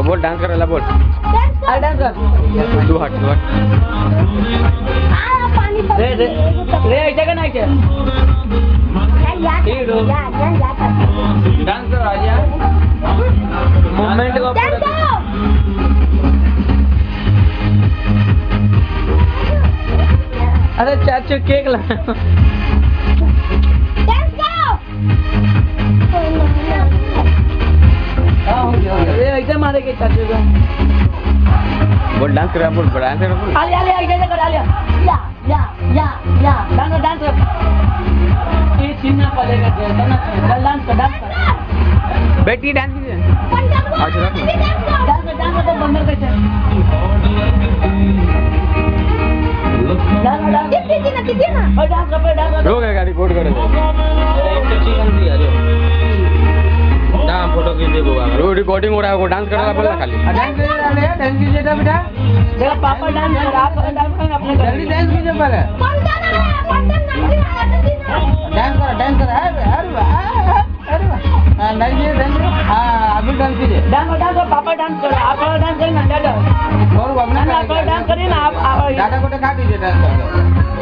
बोल डांस करेला बोल डांस कर तू हट रे रे रे ऐसे का नाही डांस कर आजा मूवमेंट को अरे चाचू केक ला ऐसे मारे के चाचू को बोल डांस कर बोल डांस कर बोल आलिया आलिया ऐसे कर आलिया या डांस कर ये सीना पड़ेगा डांस कर बेटी डांस कीजिए आज रख डांस तो बंदर कैसे हो गया गाड़ी कोड कर फोटो खींच दे वो रिकॉर्डिंग हो रहा है वो डांस करना पड़ेगा खाली डांस कीजिए बेटा जरा पापा डांस कर आप डांस कर अपने जल्दी डांस कीजिए पहले डांस कर अभी डांस कीजिए डांस पापा डांस करो आप डांस करें ना दादा और डांस करिए ना आप दादा को दिखा दीजिए डांस